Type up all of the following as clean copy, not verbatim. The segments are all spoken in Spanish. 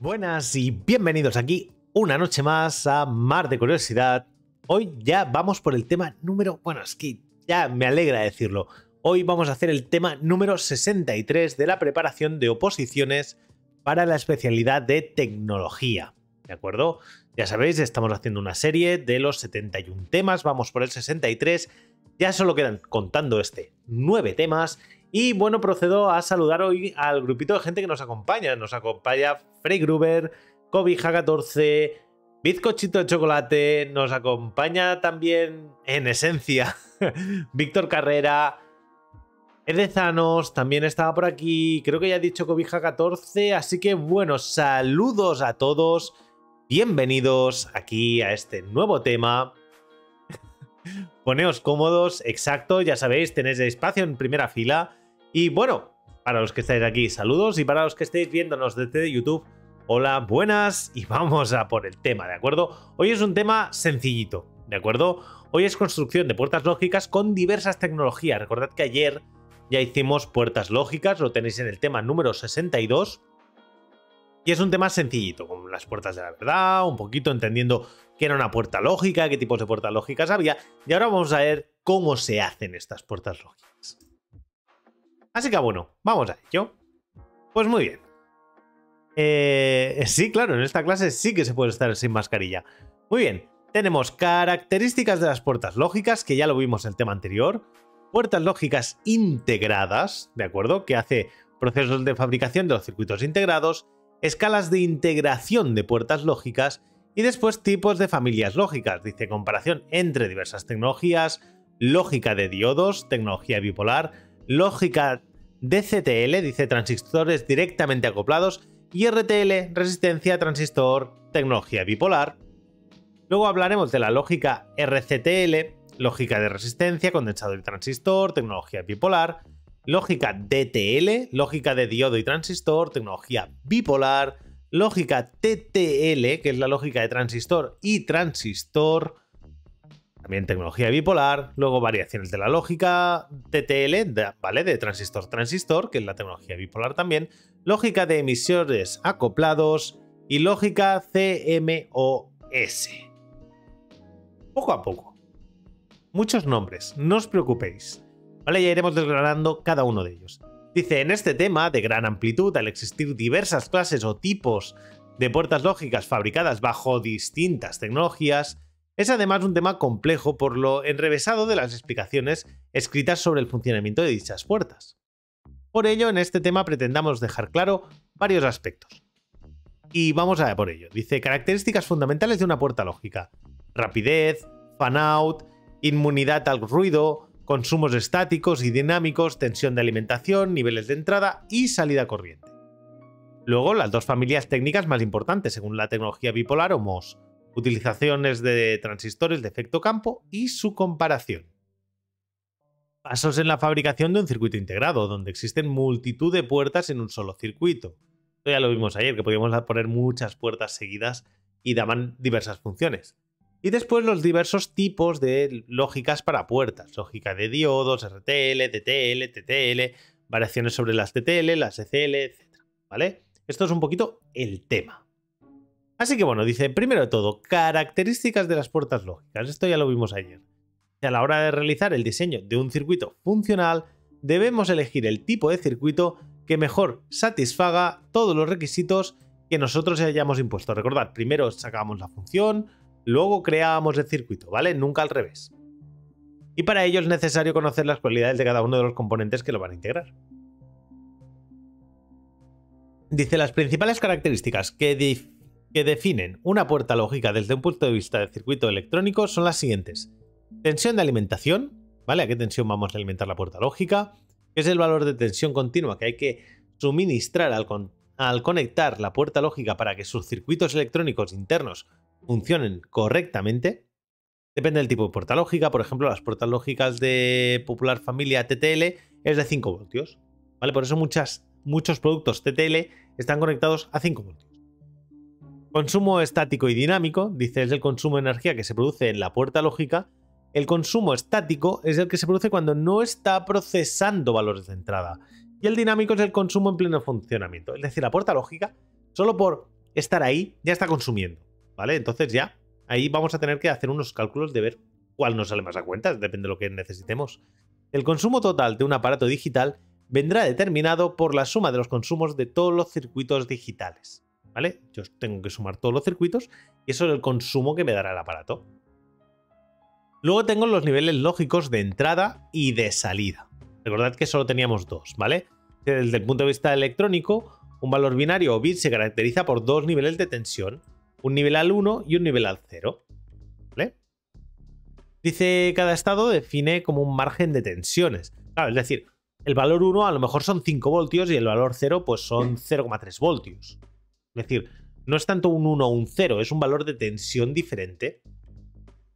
Buenas y bienvenidos aquí una noche más a Mar de Curiosidad. Hoy ya vamos por el tema número... Bueno, es que ya me alegra decirlo. Hoy vamos a hacer el tema número 63 de la preparación de oposiciones para la especialidad de tecnología. ¿De acuerdo? Ya sabéis, estamos haciendo una serie de los 71 temas, vamos por el 63. Ya solo quedan, contando 9 temas. Y bueno, procedo a saludar hoy al grupito de gente que nos acompaña. Nos acompaña Frey Gruber, Cobija14, Bizcochito de Chocolate, nos acompaña también, en esencia, Víctor Carrera, Edezanos, también estaba por aquí, creo que ya he dicho Cobija14, así que bueno, saludos a todos, bienvenidos aquí a este nuevo tema. Poneos cómodos, exacto, ya sabéis, tenéis espacio en primera fila. Y bueno, para los que estáis aquí, saludos, y para los que estéis viéndonos desde YouTube, hola, buenas, y vamos a por el tema, ¿de acuerdo? Hoy es un tema sencillito, ¿de acuerdo? Hoy es construcción de puertas lógicas con diversas tecnologías. Recordad que ayer ya hicimos puertas lógicas, lo tenéis en el tema número 62. Y es un tema sencillito, con las puertas de la verdad, un poquito entendiendo qué era una puerta lógica, qué tipos de puertas lógicas había. Y ahora vamos a ver cómo se hacen estas puertas lógicas. Así que bueno, vamos a ello. Pues muy bien. Sí, claro, en esta clase sí que se puede estar sin mascarilla. Muy bien, tenemos características de las puertas lógicas, que ya lo vimos en el tema anterior. Puertas lógicas integradas, ¿de acuerdo? Que hace procesos de fabricación de los circuitos integrados. Escalas de integración de puertas lógicas y después tipos de familias lógicas. Dice comparación entre diversas tecnologías, lógica de diodos, tecnología bipolar, lógica DCTL, dice transistores directamente acoplados, y RTL, resistencia, transistor, tecnología bipolar. Luego hablaremos de la lógica RCTL, lógica de resistencia, condensador y transistor, tecnología bipolar. Lógica DTL, lógica de diodo y transistor, tecnología bipolar. Lógica TTL, que es la lógica de transistor y transistor, también tecnología bipolar. Luego variaciones de la lógica TTL, ¿vale? De transistor-transistor, que es la tecnología bipolar también. Lógica de emisores acoplados y lógica CMOS. Poco a poco. Muchos nombres, no os preocupéis. Vale, ya iremos desgranando cada uno de ellos. Dice, en este tema de gran amplitud, al existir diversas clases o tipos de puertas lógicas fabricadas bajo distintas tecnologías, es además un tema complejo por lo enrevesado de las explicaciones escritas sobre el funcionamiento de dichas puertas. Por ello, en este tema pretendamos dejar claro varios aspectos. Y vamos a por ello. Dice, características fundamentales de una puerta lógica. Rapidez, fan-out, inmunidad al ruido, consumos estáticos y dinámicos, tensión de alimentación, niveles de entrada y salida corriente. Luego, las dos familias técnicas más importantes según la tecnología bipolar o MOS, utilizaciones de transistores de efecto campo y su comparación. Pasos en la fabricación de un circuito integrado, donde existen multitud de puertas en un solo circuito. Esto ya lo vimos ayer, que podíamos poner muchas puertas seguidas y daban diversas funciones. Y después los diversos tipos de lógicas para puertas. Lógica de diodos, RTL, DTL, TTL, variaciones sobre las TTL, las ECL, etc. ¿Vale? Esto es un poquito el tema. Así que bueno, dice, primero de todo, características de las puertas lógicas. Esto ya lo vimos ayer. A la hora de realizar el diseño de un circuito funcional, debemos elegir el tipo de circuito que mejor satisfaga todos los requisitos que nosotros hayamos impuesto. Recordad, primero sacábamos la función, luego creábamos el circuito, ¿vale? Nunca al revés. Y para ello es necesario conocer las cualidades de cada uno de los componentes que lo van a integrar. Dice, las principales características que definen una puerta lógica desde un punto de vista del circuito electrónico son las siguientes. Tensión de alimentación, ¿vale? ¿A qué tensión vamos a alimentar la puerta lógica? Que es el valor de tensión continua que hay que suministrar al conectar la puerta lógica para que sus circuitos electrónicos internos funcionen correctamente. Depende del tipo de puerta lógica. Por ejemplo, las puertas lógicas de popular familia TTL es de 5 voltios. ¿Vale? Por eso muchos productos TTL están conectados a 5 voltios. Consumo estático y dinámico, dice, es el consumo de energía que se produce en la puerta lógica. El consumo estático es el que se produce cuando no está procesando valores de entrada. Y el dinámico es el consumo en pleno funcionamiento. Es decir, la puerta lógica, solo por estar ahí, ya está consumiendo, ¿vale? Entonces ya, ahí vamos a tener que hacer unos cálculos de ver cuál nos sale más a cuenta, depende de lo que necesitemos. El consumo total de un aparato digital vendrá determinado por la suma de los consumos de todos los circuitos digitales, ¿vale? Yo tengo que sumar todos los circuitos y eso es el consumo que me dará el aparato. Luego tengo los niveles lógicos de entrada y de salida. Recordad que solo teníamos dos, ¿vale? Desde el punto de vista electrónico, un valor binario o bit se caracteriza por dos niveles de tensión, un nivel al 1 y un nivel al 0, ¿vale? Dice cada estado define como un margen de tensiones. Claro, es decir, el valor 1 a lo mejor son 5 voltios y el valor 0 pues son 0,3 voltios. Es decir, no es tanto un 1 o un 0, es un valor de tensión diferente.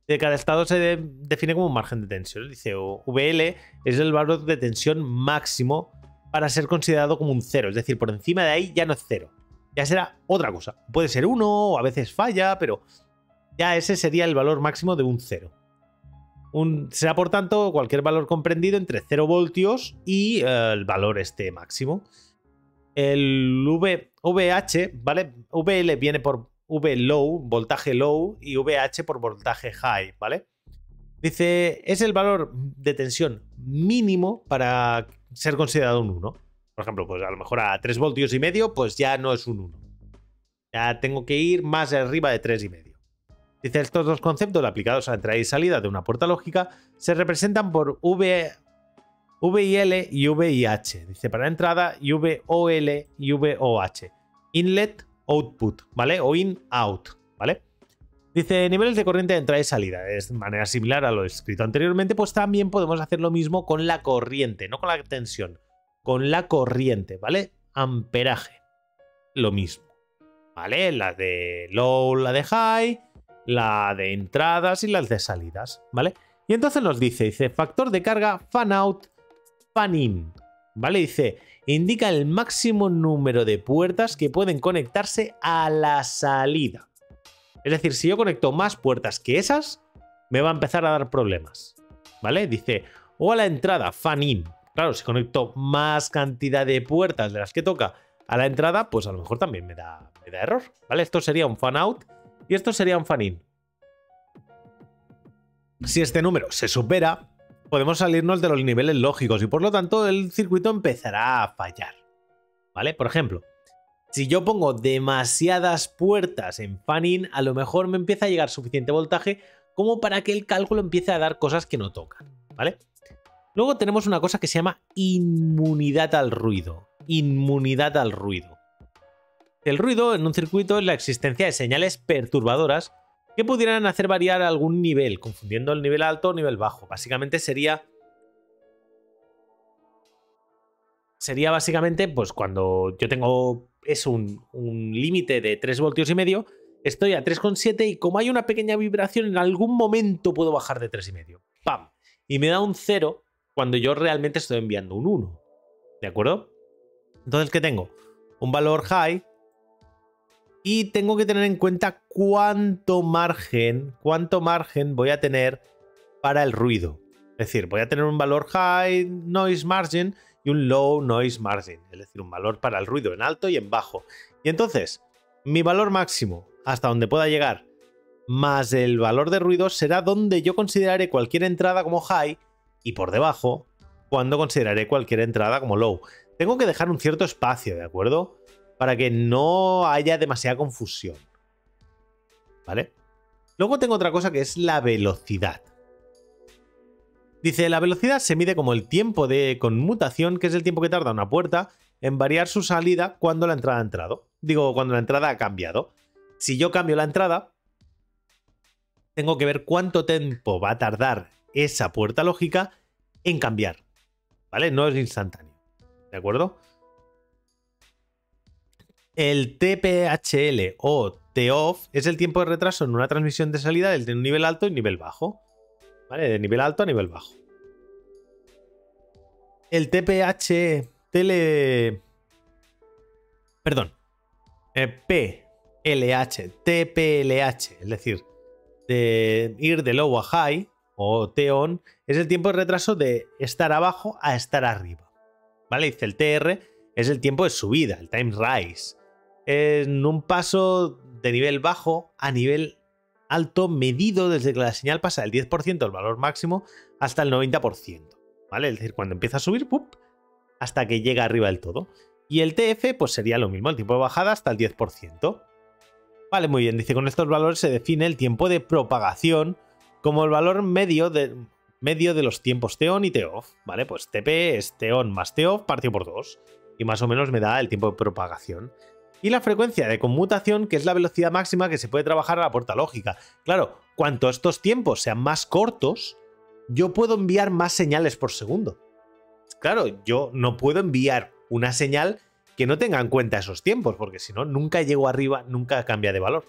De cada estado se define como un margen de tensión. Dice VL es el valor de tensión máximo para ser considerado como un 0. Es decir, por encima de ahí ya no es 0. Ya será otra cosa. Puede ser 1 o a veces falla, pero ya ese sería el valor máximo de un 0. Será por tanto cualquier valor comprendido entre 0 voltios y el valor este máximo. El VH, ¿vale? VL viene por V low, voltaje low, y VH por voltaje high, ¿vale? Dice, es el valor de tensión mínimo para ser considerado un 1. Por ejemplo, pues a lo mejor a 3 voltios y medio, pues ya no es un 1. Ya tengo que ir más arriba de 3,5. Dice, estos dos conceptos aplicados a entrada y salida de una puerta lógica se representan por VIL y VIH. Dice, para entrada, y VOL y VOH. Inlet, output, ¿vale? O in-out, ¿vale? Dice, niveles de corriente de entrada y salida. De manera similar a lo escrito anteriormente, pues también podemos hacer lo mismo con la corriente, no con la tensión, con la corriente, ¿vale? Amperaje. Lo mismo, ¿vale? La de low, la de high, la de entradas y las de salidas, ¿vale? Y entonces nos dice, factor de carga fan out, fan in, ¿vale? Dice, indica el máximo número de puertas que pueden conectarse a la salida. Es decir, si yo conecto más puertas que esas, me va a empezar a dar problemas, ¿vale? Dice, o a la entrada, fan in. Claro, si conecto más cantidad de puertas de las que toca a la entrada, pues a lo mejor también me da error, ¿vale? Esto sería un fan out y esto sería un fan in. Si este número se supera, podemos salirnos de los niveles lógicos y por lo tanto el circuito empezará a fallar, ¿vale? Por ejemplo, si yo pongo demasiadas puertas en fan-in, a lo mejor me empieza a llegar suficiente voltaje como para que el cálculo empiece a dar cosas que no tocan, ¿vale? Luego tenemos una cosa que se llama inmunidad al ruido. Inmunidad al ruido. El ruido en un circuito es la existencia de señales perturbadoras que pudieran hacer variar algún nivel, confundiendo el nivel alto o nivel bajo. Básicamente sería básicamente, pues cuando yo tengo un límite de 3 voltios y medio, estoy a 3,7 y como hay una pequeña vibración, en algún momento puedo bajar de 3,5. ¡Pam! Y me da un 0 cuando yo realmente estoy enviando un 1. ¿De acuerdo? Entonces, ¿qué tengo? Un valor high y tengo que tener en cuenta cuánto margen voy a tener para el ruido. Es decir, voy a tener un valor high noise margin y un low noise margin, es decir, un valor para el ruido en alto y en bajo. Y entonces, mi valor máximo hasta donde pueda llegar más el valor de ruido será donde yo consideraré cualquier entrada como high y por debajo cuando consideraré cualquier entrada como low. Tengo que dejar un cierto espacio, ¿de acuerdo? Para que no haya demasiada confusión, ¿vale? Luego tengo otra cosa que es la velocidad. Dice, la velocidad se mide como el tiempo de conmutación, que es el tiempo que tarda una puerta en variar su salida cuando la entrada ha entrado. Digo, cuando la entrada ha cambiado. Si yo cambio la entrada, tengo que ver cuánto tiempo va a tardar esa puerta lógica en cambiar, ¿vale? No es instantáneo, ¿de acuerdo? El TPHL o T-off es el tiempo de retraso en una transmisión de salida del nivel alto y nivel bajo. ¿Vale? De nivel alto a nivel bajo. El TPLH, TPLH, es decir, de ir de low a high o T-on, es el tiempo de retraso de estar abajo a estar arriba. ¿Vale? Dice el TR es el tiempo de subida, el time rise. en un paso de nivel bajo a nivel alto medido desde que la señal pasa del 10% del valor máximo hasta el 90%, ¿vale? Es decir, cuando empieza a subir, ¡pup!, hasta que llega arriba del todo. Y el TF pues sería lo mismo, el tiempo de bajada hasta el 10%. Vale, muy bien, dice, con estos valores se define el tiempo de propagación como el valor medio de los tiempos T-on y T-off, ¿vale? Pues TP es T-on más T-off partido por 2 y más o menos me da el tiempo de propagación. Y la frecuencia de conmutación, que es la velocidad máxima que se puede trabajar a la puerta lógica. Claro, cuanto estos tiempos sean más cortos, yo puedo enviar más señales por segundo. Claro, yo no puedo enviar una señal que no tenga en cuenta esos tiempos, porque si no, nunca llego arriba, nunca cambia de valor.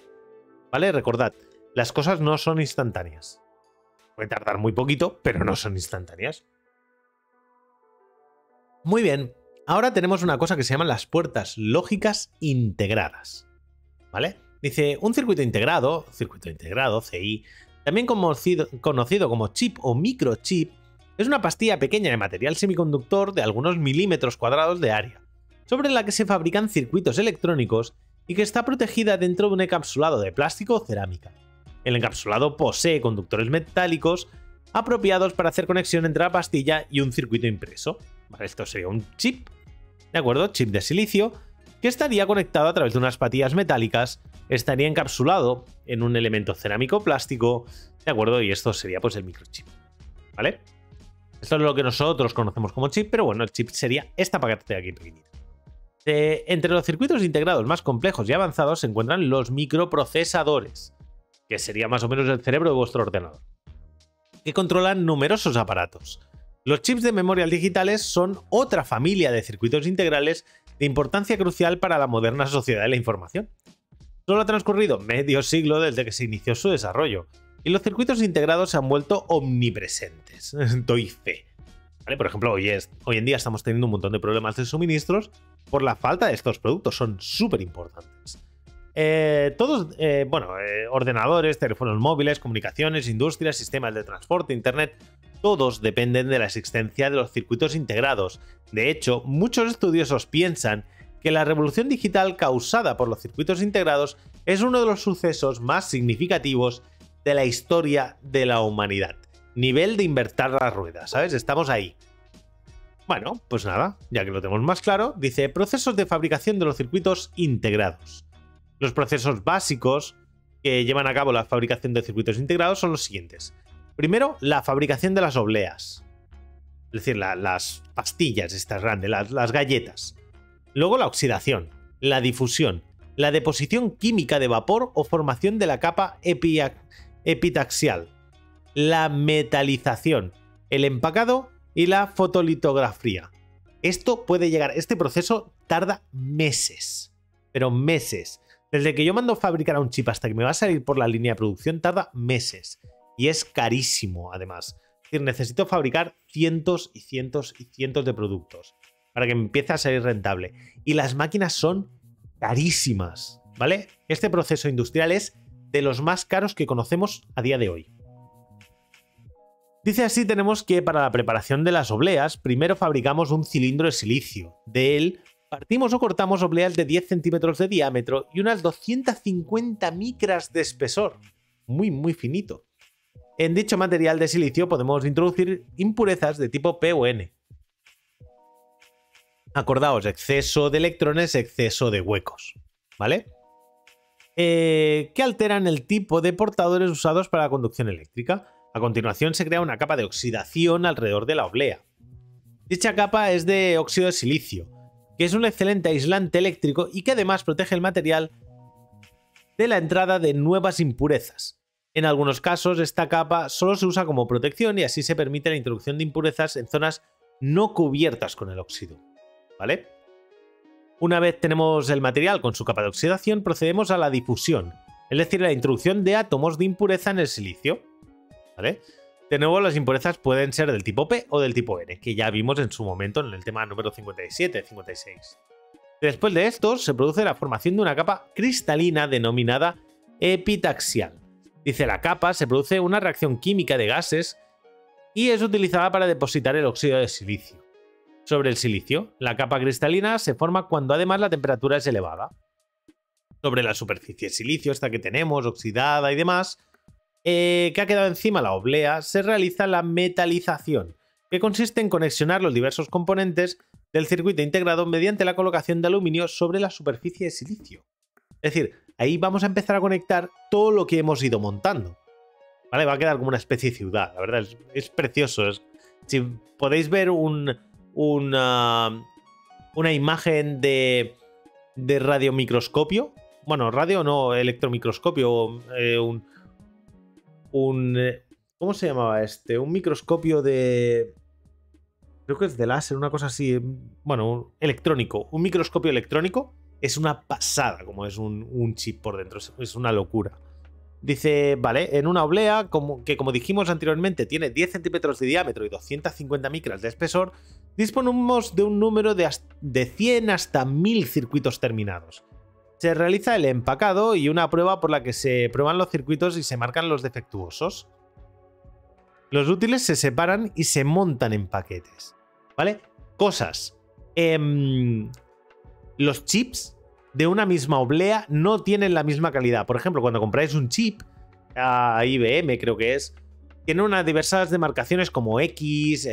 ¿Vale? Recordad, las cosas no son instantáneas. Puede tardar muy poquito, pero no son instantáneas. Muy bien, ahora tenemos una cosa que se llaman las puertas lógicas integradas. ¿Vale? Dice, un circuito integrado, CI, también conocido como chip o microchip, es una pastilla pequeña de material semiconductor de algunos milímetros cuadrados de área, sobre la que se fabrican circuitos electrónicos y que está protegida dentro de un encapsulado de plástico o cerámica. El encapsulado posee conductores metálicos apropiados para hacer conexión entre la pastilla y un circuito impreso. Vale, esto sería un chip, ¿de acuerdo? Chip de silicio, que estaría conectado a través de unas patillas metálicas, estaría encapsulado en un elemento cerámico plástico, ¿de acuerdo? Y esto sería pues el microchip, ¿vale? Esto es lo que nosotros conocemos como chip, pero bueno, el chip sería esta parte de aquí pequeñita. Entre los circuitos integrados más complejos y avanzados se encuentran los microprocesadores, que sería más o menos el cerebro de vuestro ordenador, que controlan numerosos aparatos. Los chips de memorias digitales son otra familia de circuitos integrales de importancia crucial para la moderna sociedad de la información. Solo ha transcurrido medio siglo desde que se inició su desarrollo, y los circuitos integrados se han vuelto omnipresentes. Doy fe. ¿Vale? Por ejemplo, hoy en día estamos teniendo un montón de problemas de suministros por la falta de estos productos, son súper importantes. Ordenadores, teléfonos móviles, comunicaciones, industrias, sistemas de transporte, internet, todos dependen de la existencia de los circuitos integrados. De hecho, muchos estudiosos piensan que la revolución digital causada por los circuitos integrados es uno de los sucesos más significativos de la historia de la humanidad. Nivel de invertir las ruedas, ¿sabes? Estamos ahí. Bueno, pues nada, ya que lo tenemos más claro, dice procesos de fabricación de los circuitos integrados. Los procesos básicos que llevan a cabo la fabricación de circuitos integrados son los siguientes. Primero, la fabricación de las obleas. Es decir, las pastillas estas grandes, las galletas. Luego la oxidación, la difusión, la deposición química de vapor o formación de la capa epitaxial, la metalización, el empacado y la fotolitografía. Este proceso tarda meses, pero meses. Desde que yo mando a fabricar un chip hasta que me va a salir por la línea de producción tarda meses. Y es carísimo, además. Es decir, necesito fabricar cientos y cientos y cientos de productos para que me empiece a salir rentable. Y las máquinas son carísimas, ¿vale? Este proceso industrial es de los más caros que conocemos a día de hoy. Dice así, tenemos que para la preparación de las obleas, primero fabricamos un cilindro de silicio. De él partimos o cortamos obleas de 10 centímetros de diámetro y unas 250 micras de espesor. Muy, muy finito. En dicho material de silicio podemos introducir impurezas de tipo P o N. Acordaos, exceso de electrones, exceso de huecos, ¿vale? Que alteran el tipo de portadores usados para la conducción eléctrica. A continuación se crea una capa de oxidación alrededor de la oblea. Dicha capa es de óxido de silicio, que es un excelente aislante eléctrico y que además protege el material de la entrada de nuevas impurezas. En algunos casos, esta capa solo se usa como protección y así se permite la introducción de impurezas en zonas no cubiertas con el óxido, ¿vale? Una vez tenemos el material con su capa de oxidación, procedemos a la difusión, es decir, la introducción de átomos de impureza en el silicio, ¿vale? De nuevo, las impurezas pueden ser del tipo P o del tipo N, que ya vimos en su momento en el tema número 57-56. Después de esto, se produce la formación de una capa cristalina denominada epitaxial. Dice, la capa se produce una reacción química de gases y es utilizada para depositar el óxido de silicio. Sobre el silicio, la capa cristalina se forma cuando además la temperatura es elevada. sobre la superficie de silicio, esta que tenemos, oxidada y demás, que ha quedado encima la oblea, se realiza la metalización, que consiste en conexionar los diversos componentes del circuito integrado mediante la colocación de aluminio sobre la superficie de silicio. Es decir, ahí vamos a empezar a conectar todo lo que hemos ido montando. ¿Vale? Va a quedar como una especie de ciudad, la verdad, es precioso. Si podéis ver una imagen de radiomicroscopio, bueno, radio no, electromicroscopio, ¿cómo se llamaba este? Un microscopio de... Creo que es de láser, una cosa así. Bueno, electrónico. Un microscopio electrónico es una pasada, como es un chip por dentro. Es una locura. Dice, vale, en una oblea, como dijimos anteriormente, tiene 10 centímetros de diámetro y 250 micras de espesor, disponemos de un número de 100 hasta 1000 circuitos terminados. Se realiza el empacado y una prueba por la que se prueban los circuitos y se marcan los defectuosos. Los útiles se separan y se montan en paquetes. ¿Vale? Cosas. Los chips de una misma oblea no tienen la misma calidad. Por ejemplo, cuando compráis un chip a IBM, creo que es, tiene unas diversas demarcaciones como X,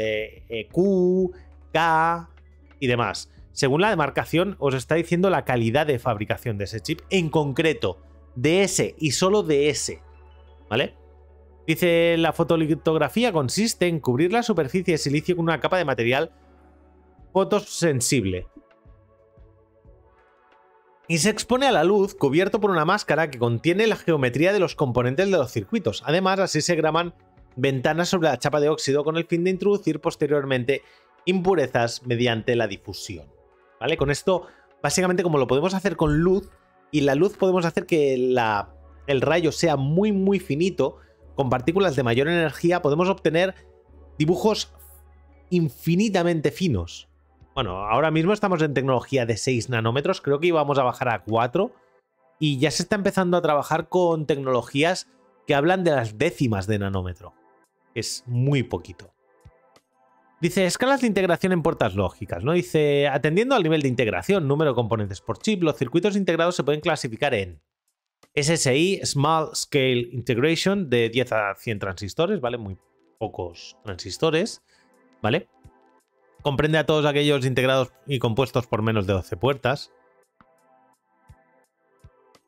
Q, K y demás. Según la demarcación, os está diciendo la calidad de fabricación de ese chip, en concreto, de ese y solo de ese. ¿Vale? Dice, la fotolitografía consiste en cubrir la superficie de silicio con una capa de material fotosensible y se expone a la luz cubierto por una máscara que contiene la geometría de los componentes de los circuitos. Además, así se graban ventanas sobre la chapa de óxido con el fin de introducir posteriormente impurezas mediante la difusión. ¿Vale? Con esto, básicamente, como lo podemos hacer con luz, y la luz podemos hacer que el rayo sea muy muy finito, con partículas de mayor energía podemos obtener dibujos infinitamente finos. Bueno, ahora mismo estamos en tecnología de 6 nanómetros, creo que íbamos a bajar a 4 y ya se está empezando a trabajar con tecnologías que hablan de las décimas de nanómetro. Es muy poquito. Dice, escalas de integración en puertas lógicas, ¿no? Dice, atendiendo al nivel de integración, número de componentes por chip, los circuitos integrados se pueden clasificar en SSI, Small Scale Integration, de 10 a 100 transistores, ¿vale? Muy pocos transistores, ¿vale? Comprende a todos aquellos integrados y compuestos por menos de 12 puertas.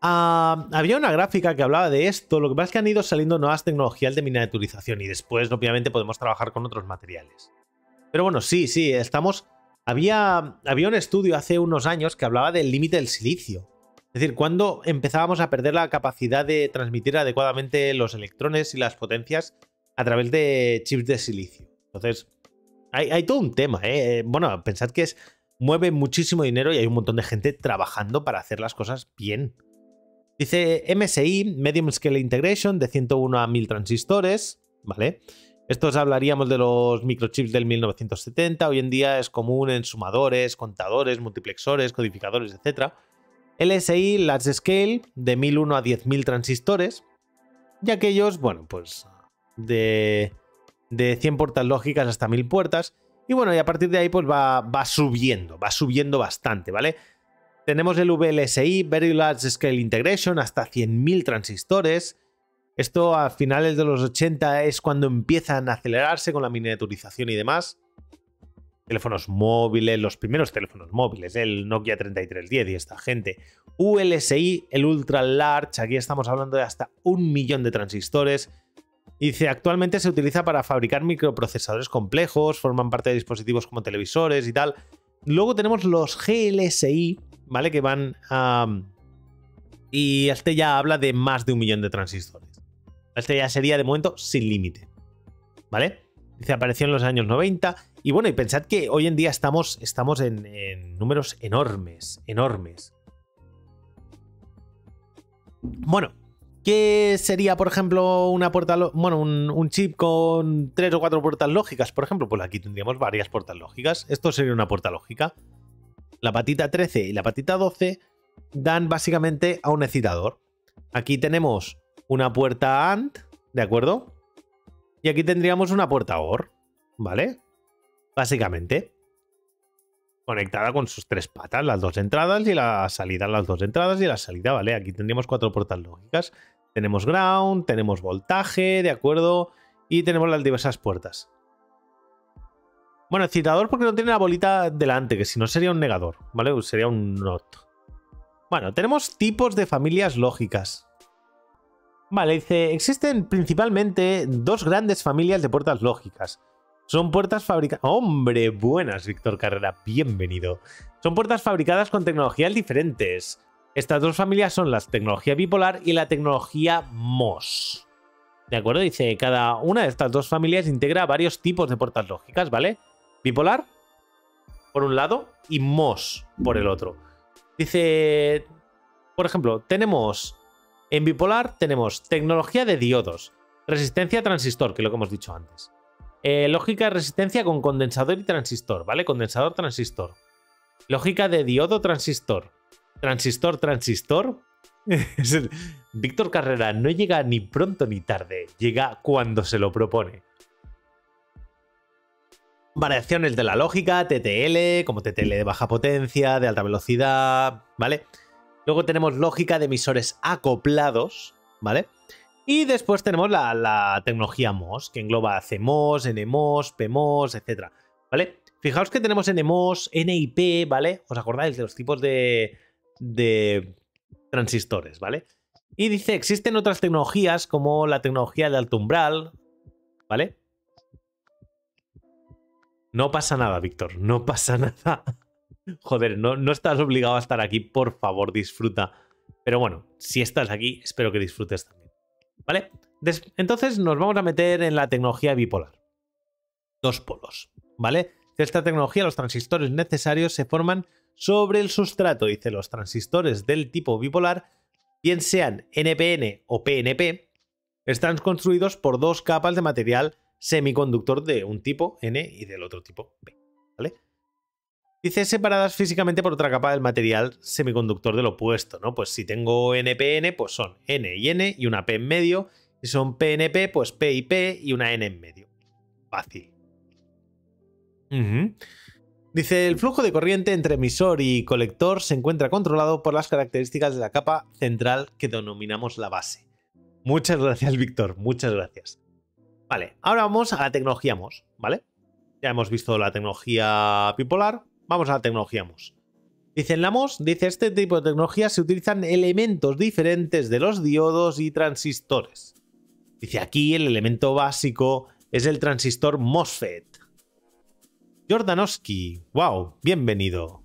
Había una gráfica que hablaba de esto, lo que pasa es que han ido saliendo nuevas tecnologías de miniaturización y después, obviamente, podemos trabajar con otros materiales. Pero bueno, sí, estamos... Había un estudio hace unos años que hablaba del límite del silicio. Es decir, cuando empezábamos a perder la capacidad de transmitir adecuadamente los electrones y las potencias a través de chips de silicio. Entonces, hay todo un tema, ¿eh? Bueno, pensad que mueve muchísimo dinero y hay un montón de gente trabajando para hacer las cosas bien. Dice MSI, Medium Scale Integration, de 101 a 1000 transistores, ¿vale? Estos hablaríamos de los microchips del 1970. Hoy en día es común en sumadores, contadores, multiplexores, codificadores, etc. LSI Large Scale, de 1001 a 10.000 transistores. Y aquellos, bueno, pues de 100 puertas lógicas hasta 1000 puertas. Y bueno, y a partir de ahí pues va subiendo bastante, ¿vale? Tenemos el VLSI, Very Large Scale Integration, hasta 100.000 transistores. Esto a finales de los 80 es cuando empiezan a acelerarse con la miniaturización y demás. Teléfonos móviles, los primeros teléfonos móviles, el Nokia 3310 y esta gente. ULSI, el Ultra Large, aquí estamos hablando de hasta 1 millón de transistores. Y dice, actualmente se utiliza para fabricar microprocesadores complejos, forman parte de dispositivos como televisores y tal. Luego tenemos los GLSI, ¿vale? Que van a... Y este ya habla de más de 1 millón de transistores. Este ya sería de momento sin límite, ¿vale? Dice, apareció en los años 90. Y bueno, y pensad que hoy en día estamos en números enormes. Bueno, ¿qué sería, por ejemplo, una puerta... Bueno, un chip con 3 o 4 puertas lógicas, por ejemplo? Pues aquí tendríamos varias puertas lógicas. Esto sería una puerta lógica. La patita 13 y la patita 12 dan básicamente a un excitador. Aquí tenemos una puerta AND, ¿de acuerdo? Y aquí tendríamos una puerta OR, ¿vale? Básicamente. conectada con sus 3 patas, las 2 entradas y la salida, las 2 entradas y la salida, ¿vale? Aquí tendríamos 4 puertas lógicas. Tenemos ground, tenemos voltaje, ¿de acuerdo? Y tenemos las diversas puertas. Bueno, excitador porque no tiene la bolita delante, que si no sería un negador, ¿vale? Sería un not. Bueno, tenemos tipos de familias lógicas. Vale, dice, existen principalmente 2 grandes familias de puertas lógicas. Son puertas fabricadas... ¡Hombre! Buenas, Víctor Carrera, bienvenido. Son puertas fabricadas con tecnologías diferentes. Estas 2 familias son la tecnología bipolar y la tecnología MOS. ¿De acuerdo? Dice, cada una de estas 2 familias integra varios tipos de puertas lógicas, ¿vale? Bipolar, por un lado, y MOS por el otro. Dice, por ejemplo, tenemos... En bipolar tenemos tecnología de diodos, resistencia a transistor, que es lo que hemos dicho antes. Lógica de resistencia con condensador y transistor, ¿vale? Condensador, transistor. Lógica de diodo, transistor. Transistor, transistor. Víctor Carrera no llega ni pronto ni tarde, llega cuando se lo propone. Variaciones de la lógica, TTL, como TTL de baja potencia, de alta velocidad, ¿vale? Luego tenemos lógica de emisores acoplados, ¿vale? Y después tenemos la tecnología MOS, que engloba CMOS, NMOS, PMOS, etc. ¿Vale? Fijaos que tenemos NMOS, NIP, ¿vale? ¿Os acordáis de los tipos de transistores, ¿vale? Y dice, existen otras tecnologías como la tecnología de alto umbral, ¿vale? No pasa nada, Víctor, no pasa nada. Joder, no estás obligado a estar aquí, por favor, disfruta. Pero bueno, si estás aquí, espero que disfrutes también. ¿Vale? Entonces nos vamos a meter en la tecnología bipolar. 2 polos, ¿vale? De esta tecnología, los transistores necesarios se forman sobre el sustrato. Dice, los transistores del tipo bipolar, bien sean NPN o PNP, están construidos por 2 capas de material semiconductor de un tipo N y del otro tipo P, ¿vale? Dice, separadas físicamente por otra capa del material semiconductor del opuesto, ¿no? Pues si tengo NPN, pues son N y N y una P en medio. Si son PNP, pues P y P y una N en medio. Fácil. Dice, el flujo de corriente entre emisor y colector se encuentra controlado por las características de la capa central que denominamos la base. Muchas gracias, Víctor. Muchas gracias. Vale, ahora vamos a la tecnología MOS, ¿vale? Ya hemos visto la tecnología bipolar. Vamos a la tecnología MOS. Dice, en la MOS, dice, este tipo de tecnología se utilizan elementos diferentes de los diodos y transistores. Dice, aquí el elemento básico es el transistor MOSFET. Jordanowski, wow, bienvenido.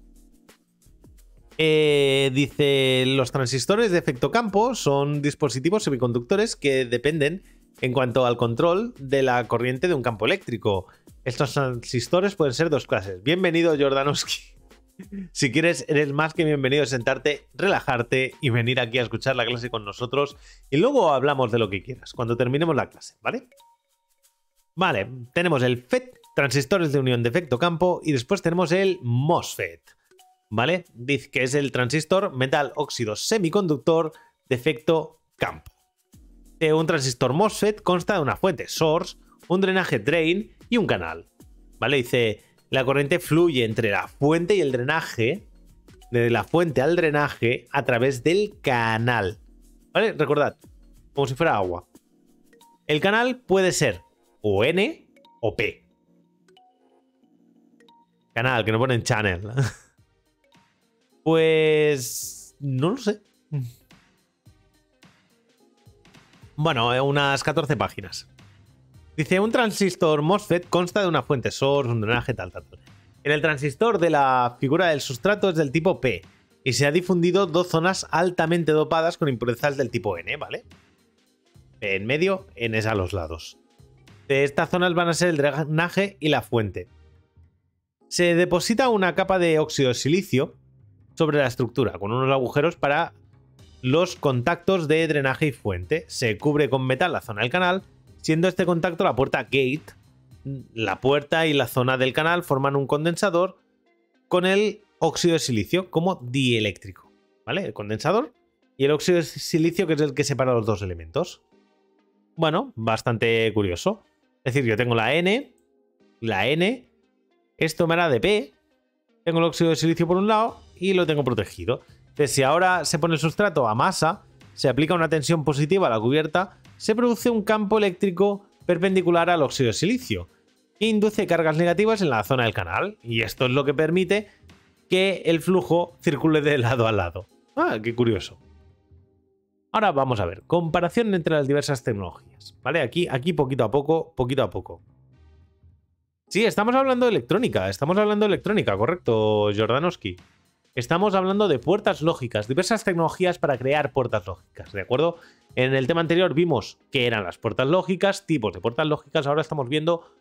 Dice, los transistores de efecto campo son dispositivos semiconductores que dependen en cuanto al control de la corriente de un campo eléctrico. Estos transistores pueden ser 2 clases. Bienvenido, Jordanowski. Si quieres, eres más que bienvenido a sentarte, relajarte y venir aquí a escuchar la clase con nosotros. Y luego hablamos de lo que quieras, cuando terminemos la clase, ¿vale? Vale, tenemos el FET, transistores de unión de efecto campo, y después tenemos el MOSFET, ¿vale? Dice que es el transistor metal óxido semiconductor de efecto campo. Un transistor MOSFET consta de una fuente source, un drenaje drain y un canal, ¿vale? Dice, la corriente fluye entre la fuente y el drenaje, de la fuente al drenaje a través del canal, ¿vale? Recordad, como si fuera agua. El canal puede ser o N o P. Canal, que no ponen channel. Pues no lo sé. Bueno, unas 14 páginas. Dice, un transistor MOSFET consta de una fuente source, un drenaje, tal. En el transistor de la figura del sustrato es del tipo P y se ha difundido 2 zonas altamente dopadas con impurezas del tipo N, ¿vale? P en medio, N a los lados. De estas zonas van a ser el drenaje y la fuente. Se deposita una capa de óxido de silicio sobre la estructura, con unos agujeros para los contactos de drenaje y fuente. Se cubre con metal la zona del canal, siendo este contacto la puerta gate. La puerta y la zona del canal forman un condensador con el óxido de silicio como dieléctrico, ¿vale? El condensador y el óxido de silicio, que es el que separa los 2 elementos. Bueno, bastante curioso. Es decir, yo tengo la N, esto me hará de P, Tengo el óxido de silicio por un lado y lo tengo protegido. Entonces, si ahora se pone el sustrato a masa, se aplica una tensión positiva a la cubierta, se produce un campo eléctrico perpendicular al óxido de silicio que induce cargas negativas en la zona del canal. Y esto es lo que permite que el flujo circule de lado a lado. Ah, qué curioso. Ahora vamos a ver, comparación entre las diversas tecnologías. ¿Vale? Aquí poquito a poco, poquito a poco. Sí, estamos hablando de electrónica, correcto, Jordanowski. Estamos hablando de puertas lógicas, diversas tecnologías para crear puertas lógicas, ¿de acuerdo? En el tema anterior vimos qué eran las puertas lógicas, tipos de puertas lógicas, ahora estamos viendo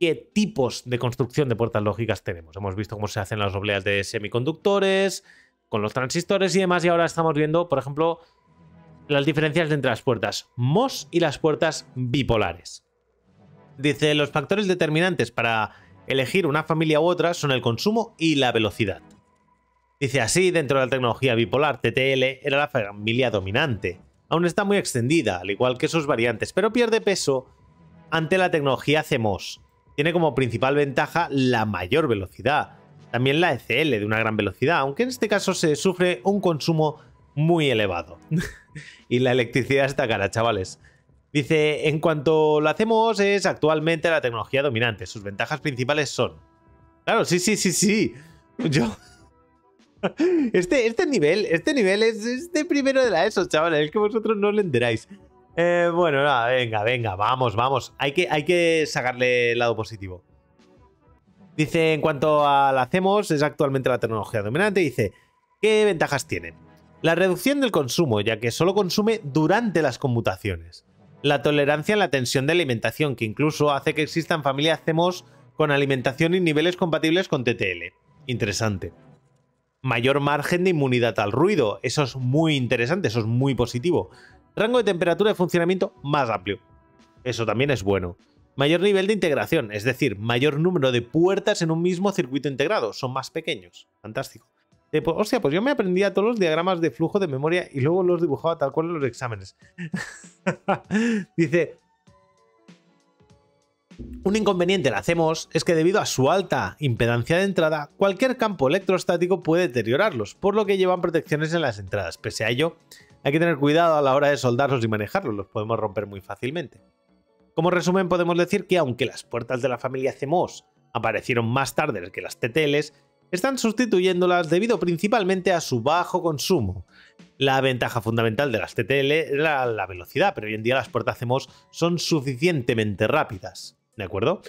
qué tipos de construcción de puertas lógicas tenemos. Hemos visto cómo se hacen las obleas de semiconductores, con los transistores y demás, y ahora estamos viendo, por ejemplo, las diferencias entre las puertas MOS y las puertas bipolares. Dice, los factores determinantes para elegir una familia u otra son el consumo y la velocidad. Dice, así, dentro de la tecnología bipolar, TTL era la familia dominante. Aún está muy extendida, al igual que sus variantes, pero pierde peso ante la tecnología CMOS. Tiene como principal ventaja la mayor velocidad. También la ECL de una gran velocidad, aunque en este caso se sufre un consumo muy elevado. Y la electricidad está cara, chavales. Dice, en cuanto lo hacemos es actualmente la tecnología dominante. Sus ventajas principales son... Claro, sí. Yo... Este nivel es de primero de la ESO, chavales. Es que vosotros no lo enteráis. Bueno, nada, venga, vamos. Hay que sacarle el lado positivo. Dice, en cuanto a la hacemos, es actualmente la tecnología dominante. Dice, ¿qué ventajas tiene? La reducción del consumo, ya que solo consume durante las conmutaciones. La tolerancia en la tensión de alimentación, que incluso hace que existan familias CMOS con alimentación y niveles compatibles con TTL. Interesante. Mayor margen de inmunidad al ruido. Eso es muy interesante, eso es muy positivo. Rango de temperatura de funcionamiento más amplio. Eso también es bueno. Mayor nivel de integración, es decir, mayor número de puertas en un mismo circuito integrado. Son más pequeños. Fantástico. Hostia, pues yo me aprendía todos los diagramas de flujo de memoria y luego los dibujaba tal cual en los exámenes. Dice, un inconveniente la hacemos es que debido a su alta impedancia de entrada, cualquier campo electrostático puede deteriorarlos, por lo que llevan protecciones en las entradas. Pese a ello, hay que tener cuidado a la hora de soldarlos y manejarlos, los podemos romper muy fácilmente. Como resumen, podemos decir que aunque las puertas de la familia CMOS aparecieron más tarde que las TTLs, están sustituyéndolas debido principalmente a su bajo consumo. La ventaja fundamental de las TTL era la velocidad, pero hoy en día las puertas CMOS son suficientemente rápidas, ¿de acuerdo?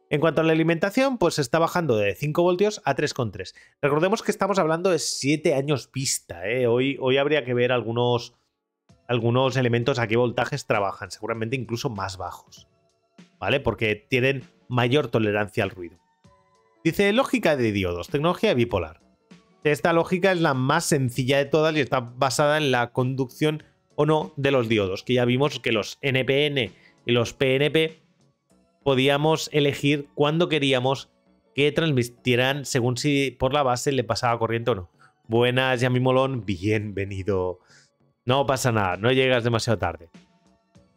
En cuanto a la alimentación, pues está bajando de 5 voltios a 3,3. Recordemos que estamos hablando de 7 años vista, ¿eh? Hoy habría que ver algunos elementos a qué voltajes trabajan, seguramente incluso más bajos, ¿vale? Porque tienen mayor tolerancia al ruido. Dice, lógica de diodos, tecnología bipolar. Esta lógica es la más sencilla de todas y está basada en la conducción o no de los diodos, que ya vimos que los NPN y los PNP podíamos elegir cuando queríamos que transmitieran según si por la base le pasaba corriente o no. Buenas, Yami Molón, bienvenido. No pasa nada, no llegas demasiado tarde.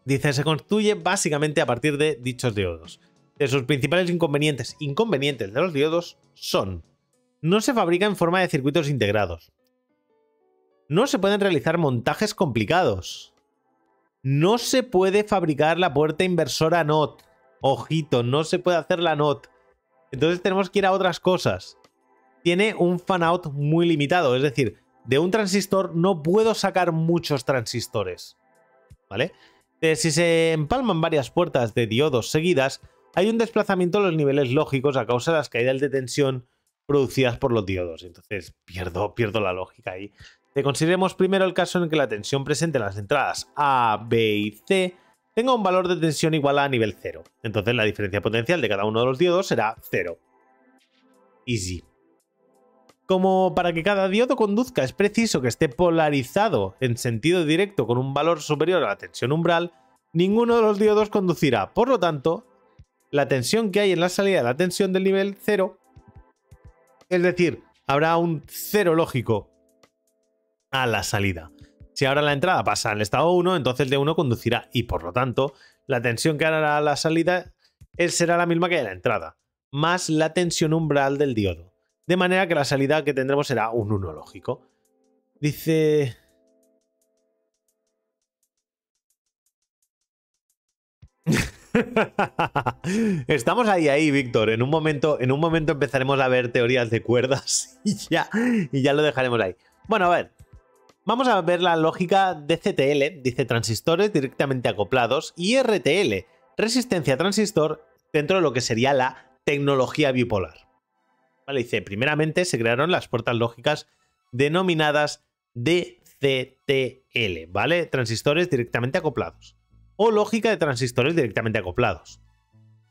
Dice, se construye básicamente a partir de dichos diodos. De sus principales inconvenientes de los diodos son: no se fabrica en forma de circuitos integrados. No se pueden realizar montajes complicados. No se puede fabricar la puerta inversora NOT. Ojito, no se puede hacer la NOT. Entonces tenemos que ir a otras cosas. Tiene un fan-out muy limitado, es decir, de un transistor no puedo sacar muchos transistores, ¿vale? Si se empalman varias puertas de diodos seguidas, hay un desplazamiento de los niveles lógicos a causa de las caídas de tensión producidas por los diodos. Entonces pierdo la lógica ahí. Consideremos primero el caso en el que la tensión presente en las entradas A, B y C tenga un valor de tensión igual a nivel 0. Entonces la diferencia potencial de cada uno de los diodos será 0. Easy. Como para que cada diodo conduzca es preciso que esté polarizado en sentido directo con un valor superior a la tensión umbral, ninguno de los diodos conducirá. Por lo tanto, la tensión que hay en la salida de la tensión del nivel 0, es decir, habrá un 0 lógico a la salida. Si ahora la entrada pasa al estado 1, entonces el de 1 conducirá y por lo tanto la tensión que hará a la salida será la misma que en la entrada, más la tensión umbral del diodo. de manera que la salida que tendremos será un 1 lógico. Dice... Estamos ahí, Víctor. En un momento empezaremos a ver teorías de cuerdas y ya lo dejaremos ahí. Bueno, a ver. Vamos a ver la lógica de CTL. Dice transistores directamente acoplados y RTL, resistencia a transistor, dentro de lo que sería la tecnología bipolar. Vale, dice, primeramente se crearon las puertas lógicas denominadas DCTL, ¿vale? Transistores directamente acoplados. O lógica de transistores directamente acoplados.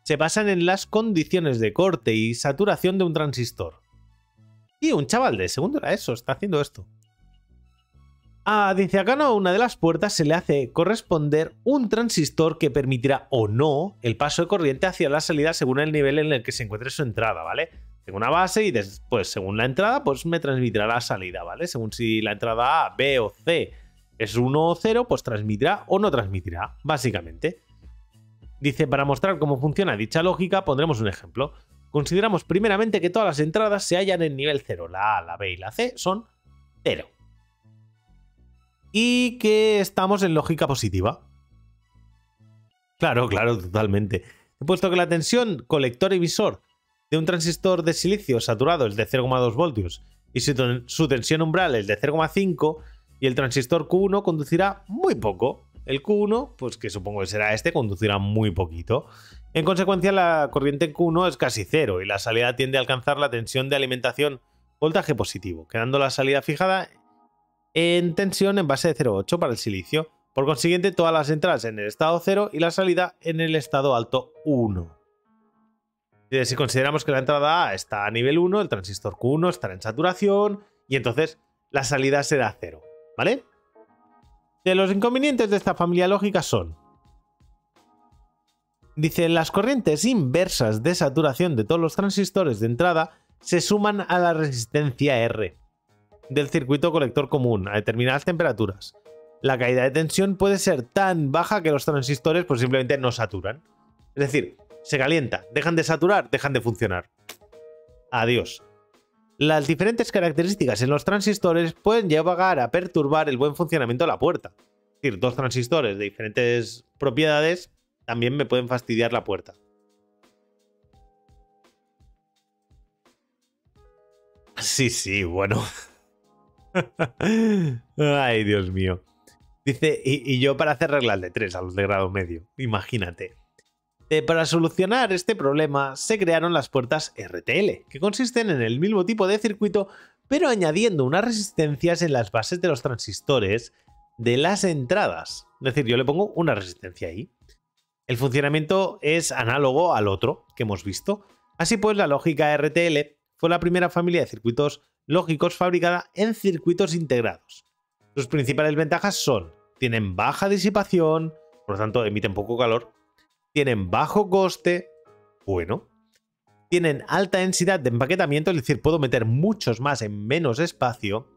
Se basan en las condiciones de corte y saturación de un transistor. Y un chaval de segundo era eso, está haciendo esto. Dice acá, no, una de las puertas se le hace corresponder un transistor que permitirá o no el paso de corriente hacia la salida según el nivel en el que se encuentre su entrada, ¿vale? Tengo una base y después, según la entrada, pues me transmitirá la salida, ¿vale? Según si la entrada A, B o C es 1 o 0, pues transmitirá o no transmitirá, básicamente. Dice, para mostrar cómo funciona dicha lógica, pondremos un ejemplo. Consideramos primeramente que todas las entradas se hallan en nivel 0. La A, la B y la C son 0. Y que estamos en lógica positiva. Claro, totalmente. He puesto que la tensión colector-emisor de un transistor de silicio saturado es de 0,2 voltios y su tensión umbral es de 0,5 y el transistor Q1 conducirá muy poco. El Q1, pues que supongo que será este, conducirá muy poquito. En consecuencia, la corriente en Q1 es casi 0 y la salida tiende a alcanzar la tensión de alimentación voltaje positivo, quedando la salida fijada en tensión en base de 0,8 para el silicio. Por consiguiente, todas las entradas en el estado 0 y la salida en el estado alto 1. Si consideramos que la entrada A está a nivel 1, el transistor Q1 estará en saturación y entonces la salida será 0, ¿vale? De los inconvenientes de esta familia lógica son... Dice, las corrientes inversas de saturación de todos los transistores de entrada se suman a la resistencia R del circuito colector común a determinadas temperaturas. La caída de tensión puede ser tan baja que los transistores pues simplemente no saturan. Es decir, se calienta, dejan de saturar, dejan de funcionar. Adiós. Las diferentes características en los transistores pueden llegar a perturbar el buen funcionamiento de la puerta. Es decir, dos transistores de diferentes propiedades también me pueden fastidiar la puerta. Sí, bueno. Ay, Dios mío. Dice, y yo para hacer reglas de 3 a los de grado medio, imagínate. Para solucionar este problema se crearon las puertas RTL, que consisten en el mismo tipo de circuito, pero añadiendo unas resistencias en las bases de los transistores de las entradas. Es decir, yo le pongo una resistencia ahí. El funcionamiento es análogo al otro que hemos visto. Así pues, la lógica RTL fue la primera familia de circuitos lógicos fabricada en circuitos integrados. Sus principales ventajas son: tienen baja disipación, por lo tanto emiten poco calor, tienen bajo coste, bueno, tienen alta densidad de empaquetamiento, es decir, puedo meter muchos más en menos espacio,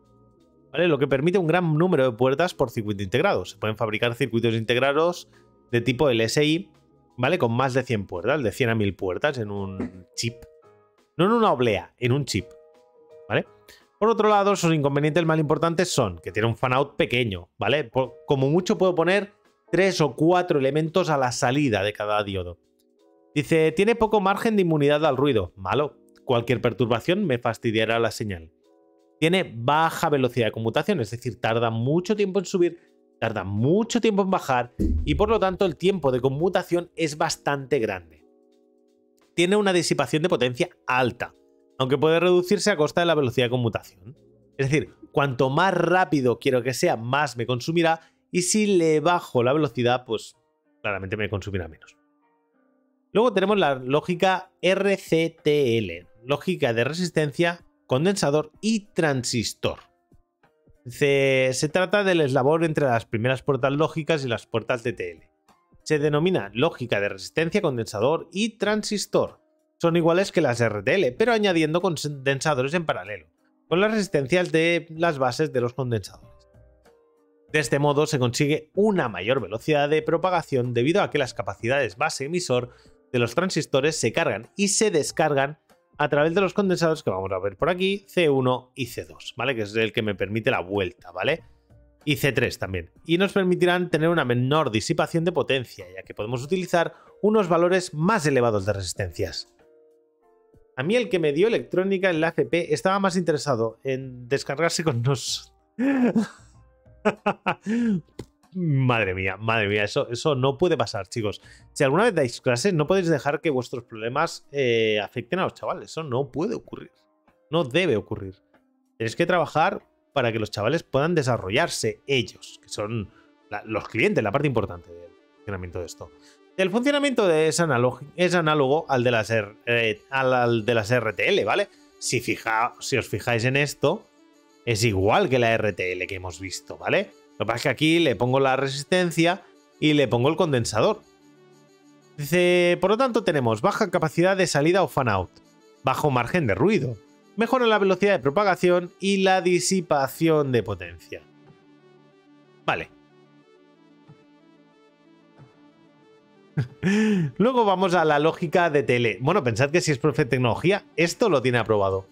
¿vale? Lo que permite un gran número de puertas por circuito integrado. Se pueden fabricar circuitos integrados de tipo LSI, ¿vale? Con más de 100 puertas, de 100 a 1000 puertas en un chip. No en una oblea, en un chip, ¿vale? Por otro lado, sus inconvenientes más importantes son que tiene un fan-out pequeño, ¿vale? Como mucho puedo poner 3 o 4 elementos a la salida de cada diodo. Dice, tiene poco margen de inmunidad al ruido. Malo. Cualquier perturbación me fastidiará la señal. Tiene baja velocidad de conmutación, es decir, tarda mucho tiempo en subir, tarda mucho tiempo en bajar y por lo tanto el tiempo de conmutación es bastante grande. Tiene una disipación de potencia alta, aunque puede reducirse a costa de la velocidad de conmutación. Es decir, cuanto más rápido quiero que sea, más me consumirá, y si le bajo la velocidad, pues claramente me consumirá menos. Luego tenemos la lógica RCTL, lógica de resistencia, condensador y transistor. Se trata del eslabón entre las primeras puertas lógicas y las puertas DTL. Se denomina lógica de resistencia, condensador y transistor. Son iguales que las RTL, pero añadiendo condensadores en paralelo, con las resistencias de las bases de los condensadores. De este modo se consigue una mayor velocidad de propagación debido a que las capacidades base-emisor de los transistores se cargan y se descargan a través de los condensadores que vamos a ver por aquí, C1 y C2, ¿vale? Que es el que me permite la vuelta, ¿vale? Y C3 también. Y nos permitirán tener una menor disipación de potencia, ya que podemos utilizar unos valores más elevados de resistencias. A mí el que me dio electrónica en la FP estaba más interesado en descargarse con nosotros. Madre mía, eso no puede pasar, chicos. Si alguna vez dais clases, no podéis dejar que vuestros problemas afecten a los chavales. Eso no puede ocurrir. No debe ocurrir. Tenéis que trabajar para que los chavales puedan desarrollarse ellos, que son los clientes, la parte importante del funcionamiento de esto. El funcionamiento es análogo al de las RTL, ¿vale? Si os fijáis en esto, es igual que la RTL que hemos visto, ¿vale? Lo que pasa es que aquí le pongo la resistencia y le pongo el condensador. Dice, por lo tanto, tenemos baja capacidad de salida o fan-out, bajo margen de ruido, mejora la velocidad de propagación y la disipación de potencia. Vale. Luego vamos a la lógica de tele. Bueno, pensad que si es profe de tecnología, esto lo tiene aprobado.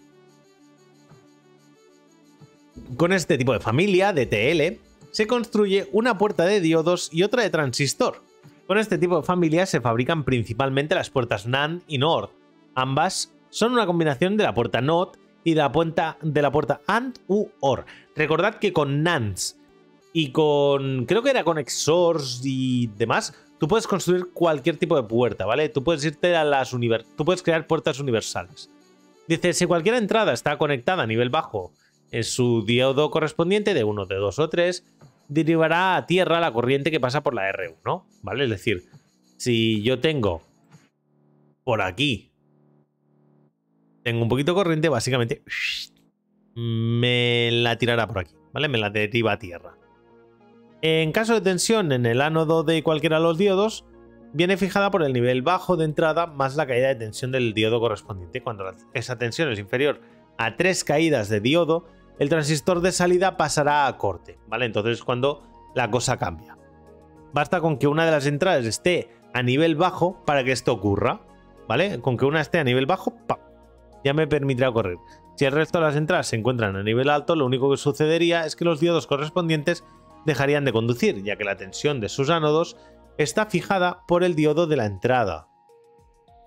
Con este tipo de familia de TL se construye una puerta de diodos y otra de transistor. Con este tipo de familia se fabrican principalmente las puertas NAND y NOR. Ambas son una combinación de la puerta NOT y de la puerta AND u OR. Recordad que con NANDs y con, creo que era con XORs y demás, tú puedes construir cualquier tipo de puerta, ¿vale? Tú puedes irte a tú puedes crear puertas universales. Dice, si cualquier entrada está conectada a nivel bajo en su diodo correspondiente de 1, de 2 o 3, derivará a tierra la corriente que pasa por la R1, ¿vale? Es decir, si yo tengo por aquí, tengo un poquito de corriente, básicamente me la tirará por aquí, ¿vale? Me la deriva a tierra. En caso de tensión en el ánodo de cualquiera de los diodos, viene fijada por el nivel bajo de entrada más la caída de tensión del diodo correspondiente. Cuando esa tensión es inferior a 3 caídas de diodo, el transistor de salida pasará a corte, ¿vale? Entonces es cuando la cosa cambia. Basta con que una de las entradas esté a nivel bajo para que esto ocurra, ¿vale? Con que una esté a nivel bajo, ¡pam!, ya me permitirá correr. Si el resto de las entradas se encuentran a nivel alto, lo único que sucedería es que los diodos correspondientes dejarían de conducir, ya que la tensión de sus ánodos está fijada por el diodo de la entrada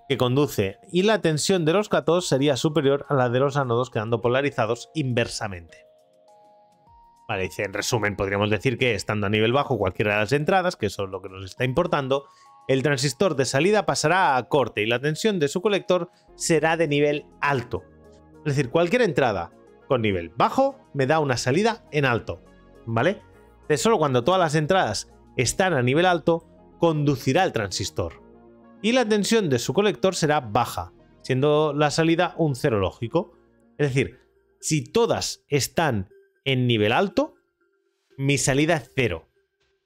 que conduce, y la tensión de los cátodos sería superior a la de los ánodos, quedando polarizados inversamente. Vale, dice, en resumen, podríamos decir que estando a nivel bajo cualquiera de las entradas, que eso es lo que nos está importando, el transistor de salida pasará a corte y la tensión de su colector será de nivel alto. Es decir, cualquier entrada con nivel bajo me da una salida en alto, ¿vale? De solo cuando todas las entradas están a nivel alto, conducirá el transistor. Y la tensión de su colector será baja, siendo la salida un cero lógico. Es decir, si todas están en nivel alto, mi salida es 0.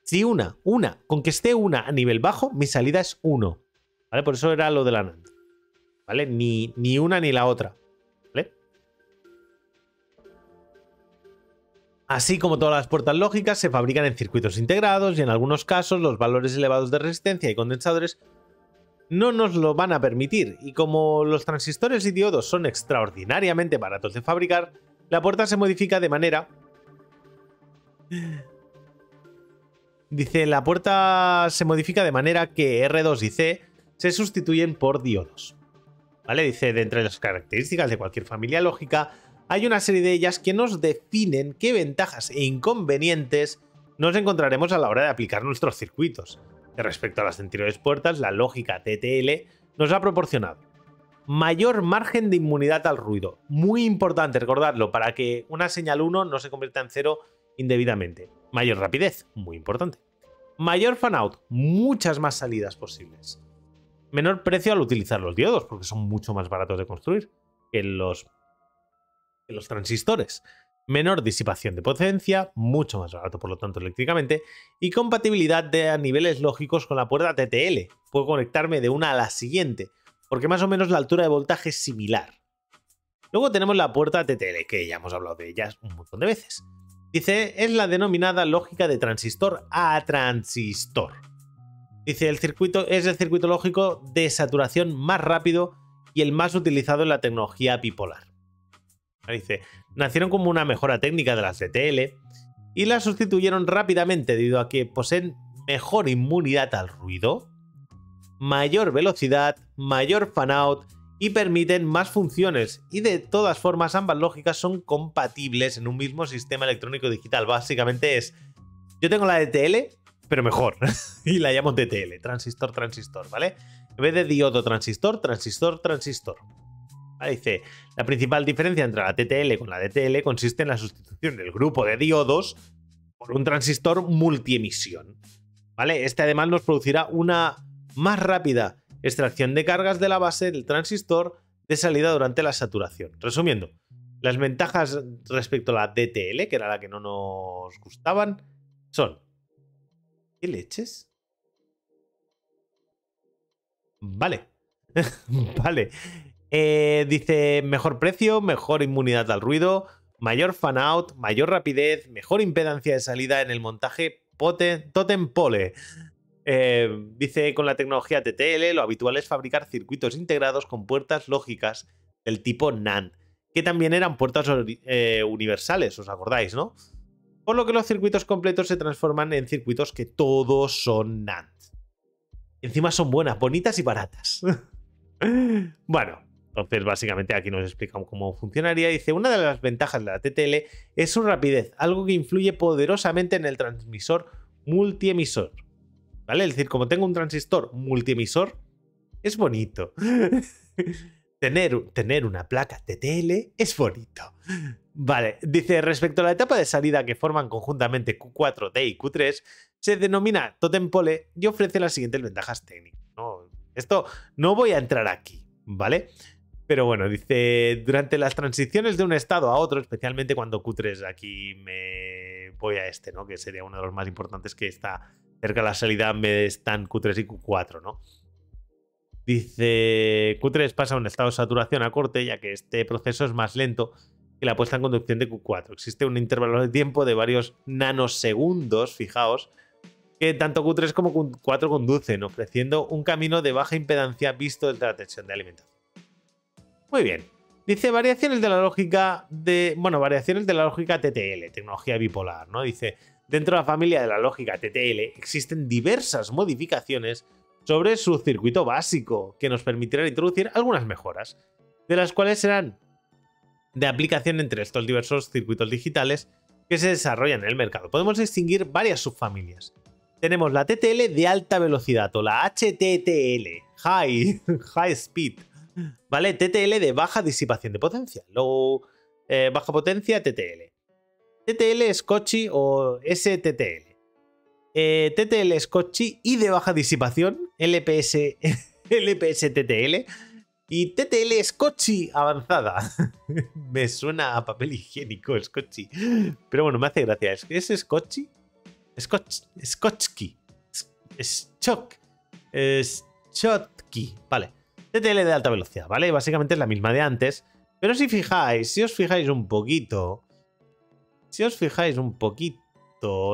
Si con que esté una a nivel bajo, mi salida es 1. ¿Vale? Por eso era lo de la NAND. ¿Vale? Ni una ni la otra. ¿Vale? Así como todas las puertas lógicas se fabrican en circuitos integrados y en algunos casos los valores elevados de resistencia y condensadores no nos lo van a permitir, y como los transistores y diodos son extraordinariamente baratos de fabricar, la puerta se modifica de manera... Dice, la puerta se modifica de manera que R2 y C se sustituyen por diodos. ¿Vale? Dice, de entre las características de cualquier familia lógica, hay una serie de ellas que nos definen qué ventajas e inconvenientes nos encontraremos a la hora de aplicar nuestros circuitos. Que respecto a las anteriores puertas, la lógica TTL nos ha proporcionado mayor margen de inmunidad al ruido. Muy importante recordarlo para que una señal 1 no se convierta en 0 indebidamente. Mayor rapidez, muy importante. Mayor fan-out, muchas más salidas posibles. Menor precio al utilizar los diodos, porque son mucho más baratos de construir que los transistores. Menor disipación de potencia, mucho más barato por lo tanto eléctricamente, y compatibilidad a niveles lógicos con la puerta TTL. Puedo conectarme de una a la siguiente, porque más o menos la altura de voltaje es similar. Luego tenemos la puerta TTL, que ya hemos hablado de ellas un montón de veces. Dice, es la denominada lógica de transistor a transistor. Dice, el circuito es el circuito lógico de saturación más rápido y el más utilizado en la tecnología bipolar. Dice, nacieron como una mejora técnica de las TTL y las sustituyeron rápidamente debido a que poseen mejor inmunidad al ruido, mayor velocidad, mayor fan-out y permiten más funciones, y de todas formas ambas lógicas son compatibles en un mismo sistema electrónico digital. Básicamente es, yo tengo la DTL, pero mejor, y la llamo TTL, transistor, transistor, ¿vale? En vez de diodo, transistor, transistor, transistor. ¿Vale? Dice, la principal diferencia entre la TTL con la DTL consiste en la sustitución del grupo de diodos por un transistor multiemisión, ¿vale? Este además nos producirá una más rápida extracción de cargas de la base del transistor de salida durante la saturación. Resumiendo, las ventajas respecto a la DTL, que era la que no nos gustaban, son... ¿Qué leches? Vale. Vale. Dice mejor precio, mejor inmunidad al ruido, mayor fan-out, mayor rapidez, mejor impedancia de salida en el montaje Totem Pole. Dice, con la tecnología TTL lo habitual es fabricar circuitos integrados con puertas lógicas del tipo NAND, que también eran puertas universales, ¿os acordáis, no? Por lo que los circuitos completos se transforman en circuitos que todos son NAND. Encima son buenas, bonitas y baratas. Bueno, entonces básicamente aquí nos explica cómo funcionaría. Dice, una de las ventajas de la TTL es su rapidez, algo que influye poderosamente en el transmisor multiemisor. ¿Vale? Es decir, como tengo un transistor multiemisor, es bonito. Tener una placa TTL es bonito. Vale, dice, respecto a la etapa de salida que forman conjuntamente Q4, D y Q3, se denomina Totem Pole y ofrece las siguientes ventajas técnicas. ¿No? Esto no voy a entrar aquí, ¿vale? Pero bueno, dice, durante las transiciones de un estado a otro, especialmente cuando Q3, aquí me voy a este, ¿no? Que sería uno de los más importantes, que está cerca de la salida, están Q3 y Q4, ¿no? Dice, Q3 pasa a un estado de saturación a corte, ya que este proceso es más lento que la puesta en conducción de Q4. Existe un intervalo de tiempo de varios nanosegundos, fijaos, que tanto Q3 como Q4 conducen, ofreciendo un camino de baja impedancia visto desde la tensión de alimentación. Muy bien. Dice, variaciones de la lógica variaciones de la lógica TTL, tecnología bipolar, ¿no? Dice, dentro de la familia de la lógica TTL existen diversas modificaciones sobre su circuito básico que nos permitirán introducir algunas mejoras, de las cuales serán de aplicación entre estos diversos circuitos digitales que se desarrollan en el mercado. Podemos distinguir varias subfamilias. Tenemos la TTL de alta velocidad o la HTTL, High Speed, ¿vale? TTL de baja disipación de potencia, baja potencia TTL. TTL Scotchy o STTL. TTL Scotchy y de baja disipación, LPS-TTL. Y TTL Scotchy avanzada. Me suena a papel higiénico, Scotchy. Pero bueno, me hace gracia. ¿Es Scotchy? Scotchky. Shotky. Vale. TTL de alta velocidad, ¿vale? Básicamente es la misma de antes. Pero si os fijáis un poquito.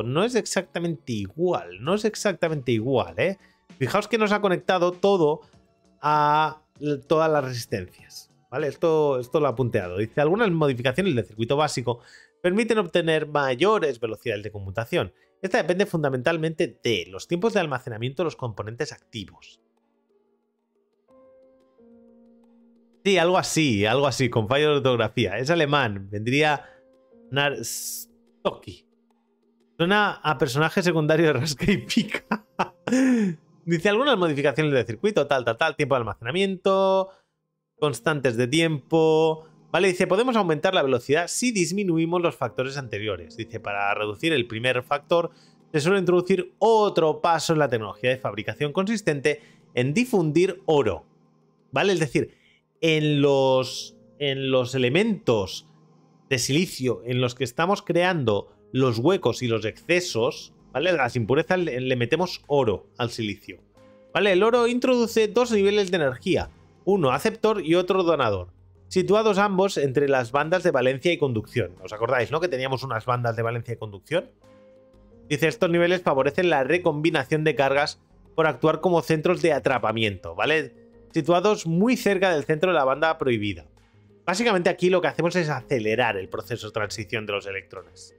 No es exactamente igual. No es exactamente igual, ¿eh? Fijaos que nos ha conectado todo a todas las resistencias, ¿vale? Esto lo ha punteado. Dice, algunas modificaciones del circuito básico permiten obtener mayores velocidades de conmutación. Esta depende fundamentalmente de los tiempos de almacenamiento de los componentes activos. Sí, algo así, con fallo de ortografía. Es alemán, vendría Narstoki. Suena a personaje secundario de Rasca y Pica. Dice, algunas modificaciones del circuito, tal, tiempo de almacenamiento, constantes de tiempo. Vale, dice, podemos aumentar la velocidad si disminuimos los factores anteriores. Dice, para reducir el primer factor, se suele introducir otro paso en la tecnología de fabricación consistente en difundir oro. ¿Vale? Es decir, en los elementos de silicio en los que estamos creando los huecos y los excesos, ¿vale? Las impurezas, le metemos oro al silicio. ¿Vale? El oro introduce dos niveles de energía, uno aceptor y otro donador, situados ambos entre las bandas de valencia y conducción. ¿Os acordáis, no? Que teníamos unas bandas de valencia y conducción. Dice, estos niveles favorecen la recombinación de cargas por actuar como centros de atrapamiento, ¿vale? situados muy cerca del centro de la banda prohibida. Básicamente aquí lo que hacemos es acelerar el proceso de transición de los electrones.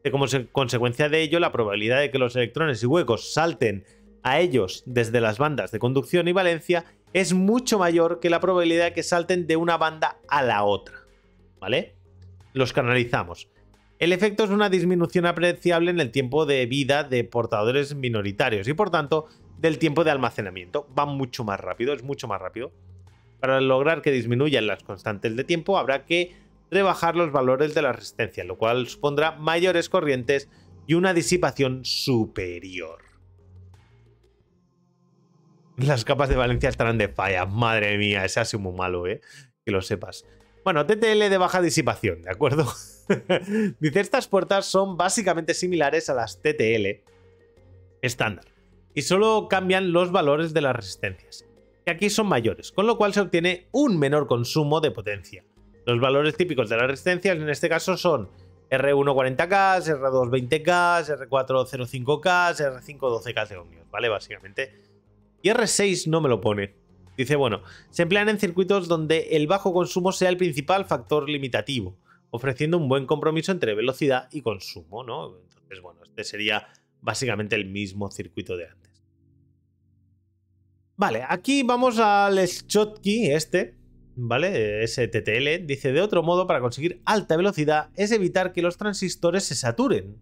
Como consecuencia de ello, la probabilidad de que los electrones y huecos salten a ellos desde las bandas de conducción y valencia es mucho mayor que la probabilidad de que salten de una banda a la otra. ¿Vale? Los canalizamos. El efecto es una disminución apreciable en el tiempo de vida de portadores minoritarios y por tanto del tiempo de almacenamiento. Va mucho más rápido, es mucho más rápido. Para lograr que disminuyan las constantes de tiempo habrá que rebajar los valores de la resistencia, lo cual supondrá mayores corrientes y una disipación superior. Las capas de valencia estarán de falla. Madre mía, ese ha sido muy malo, que lo sepas. Bueno, TTL de baja disipación, ¿de acuerdo? Dice, estas puertas son básicamente similares a las TTL estándar y solo cambian los valores de las resistencias, que aquí son mayores, con lo cual se obtiene un menor consumo de potencia. Los valores típicos de las resistencias en este caso son R1 40K, R2 20K, R4 05K, R5 12K de ohmios, ¿vale? Básicamente. Y R6 no me lo pone. Dice, bueno, se emplean en circuitos donde el bajo consumo sea el principal factor limitativo, ofreciendo un buen compromiso entre velocidad y consumo, ¿no? Entonces, bueno, este sería básicamente el mismo circuito de antes. Vale, aquí vamos al Schottky ¿vale? STTL. Dice, de otro modo, para conseguir alta velocidad es evitar que los transistores se saturen.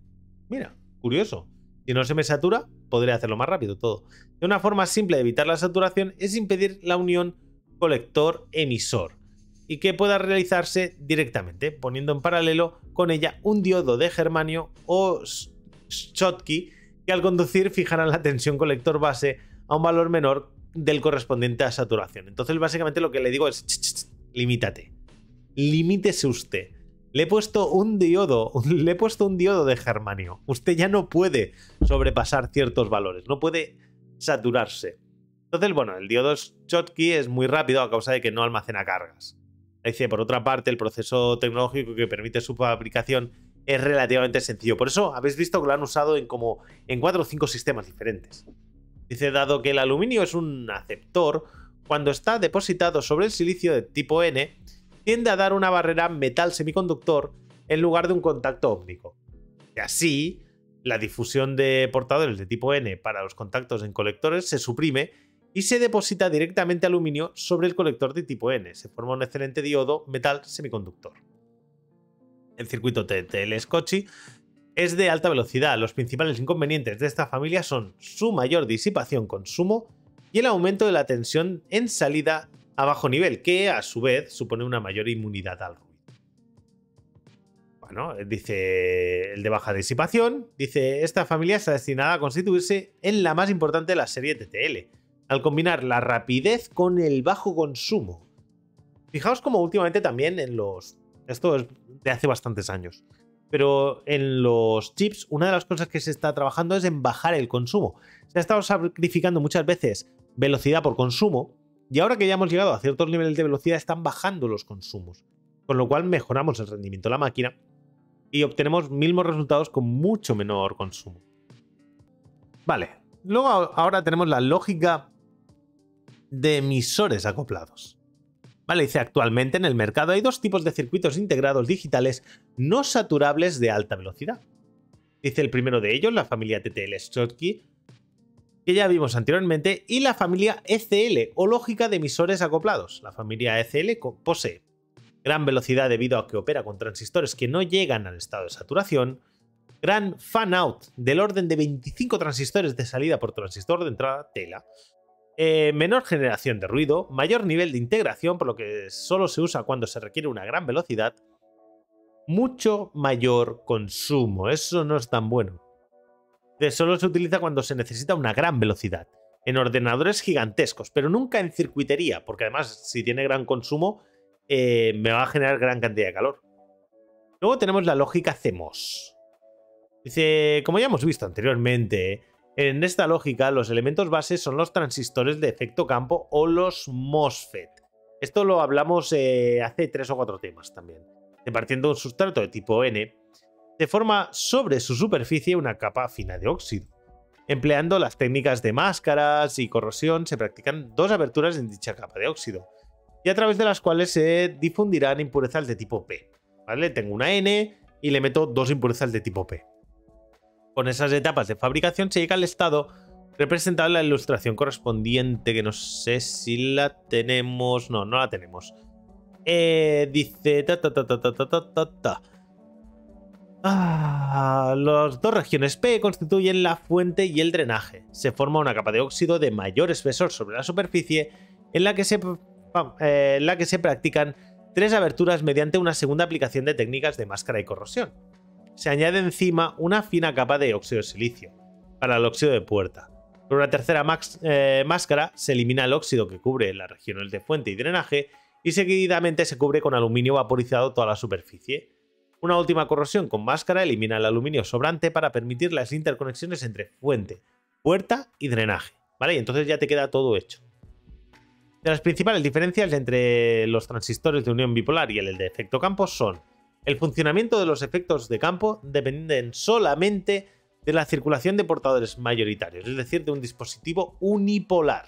Mira, curioso. Si no se me satura, podré hacerlo más rápido todo. De una forma simple de evitar la saturación es impedir la unión colector-emisor y que pueda realizarse directamente, poniendo en paralelo con ella un diodo de germanio o Schottky que al conducir fijarán la tensión colector base a un valor menor del correspondiente a saturación. Entonces básicamente lo que le digo es limítate, limítese usted. Le he puesto un diodo de germanio. Usted ya no puede sobrepasar ciertos valores, no puede saturarse. Entonces, bueno, el diodo Schottky es muy rápido a causa de que no almacena cargas. Dice, por otra parte, el proceso tecnológico que permite su fabricación es relativamente sencillo. Por eso habéis visto que lo han usado en 4 o 5 sistemas diferentes. Dice, dado que el aluminio es un aceptor, cuando está depositado sobre el silicio de tipo N, tiende a dar una barrera metal semiconductor en lugar de un contacto óptico. Y así, la difusión de portadores de tipo N para los contactos en colectores se suprime y se deposita directamente aluminio sobre el colector de tipo N. Se forma un excelente diodo metal semiconductor. El circuito TTL-Schottky es de alta velocidad. Los principales inconvenientes de esta familia son su mayor disipación-consumo y el aumento de la tensión en salida a bajo nivel, que a su vez supone una mayor inmunidad al ruido. Bueno, dice el de baja disipación, dice, esta familia está destinada a constituirse en la más importante de la serie TTL, al combinar la rapidez con el bajo consumo. Fijaos como últimamente también esto es de hace bastantes años, pero en los chips una de las cosas que se está trabajando es en bajar el consumo. Se ha estado sacrificando muchas veces velocidad por consumo, y ahora que ya hemos llegado a ciertos niveles de velocidad están bajando los consumos, con lo cual mejoramos el rendimiento de la máquina y obtenemos mismos resultados con mucho menor consumo. Vale, luego ahora tenemos la lógica de emisores acoplados. Vale, dice, actualmente en el mercado hay 2 tipos de circuitos integrados digitales no saturables de alta velocidad. Dice, el primero de ellos, la familia TTL-Schottky, que ya vimos anteriormente, y la familia ECL o lógica de emisores acoplados. La familia ECL posee gran velocidad debido a que opera con transistores que no llegan al estado de saturación, gran fan-out del orden de 25 transistores de salida por transistor de entrada, tela, menor generación de ruido, mayor nivel de integración, por lo que solo se usa cuando se requiere una gran velocidad, mucho mayor consumo. Eso no es tan bueno. Solo se utiliza cuando se necesita una gran velocidad, en ordenadores gigantescos, pero nunca en circuitería, porque además si tiene gran consumo me va a generar gran cantidad de calor. Luego tenemos la lógica CMOS. Dice, como ya hemos visto anteriormente, en esta lógica los elementos bases son los transistores de efecto campo o los MOSFET. Esto lo hablamos hace 3 o 4 temas también. Partiendo de un sustrato de tipo N, se forma sobre su superficie una capa fina de óxido. Empleando las técnicas de máscaras y corrosión se practican 2 aberturas en dicha capa de óxido, y a través de las cuales se difundirán impurezas de tipo P. ¿Vale? Tengo una N y le meto 2 impurezas de tipo P. Con esas etapas de fabricación se llega al estado representado en la ilustración correspondiente, que no sé si la tenemos. No, no la tenemos. Dice... Las 2 regiones P constituyen la fuente y el drenaje. Se forma una capa de óxido de mayor espesor sobre la superficie en la que se practican 3 aberturas mediante una segunda aplicación de técnicas de máscara y corrosión. Se añade encima una fina capa de óxido de silicio para el óxido de puerta. Por una tercera máscara se elimina el óxido que cubre las regiones de fuente y drenaje y seguidamente se cubre con aluminio vaporizado toda la superficie. Una última corrosión con máscara elimina el aluminio sobrante para permitir las interconexiones entre fuente, puerta y drenaje. ¿Vale? Y entonces ya te queda todo hecho. De las principales diferencias entre los transistores de unión bipolar y el de efecto campo son: el funcionamiento de los efectos de campo dependen solamente de la circulación de portadores mayoritarios, es decir, de un dispositivo unipolar.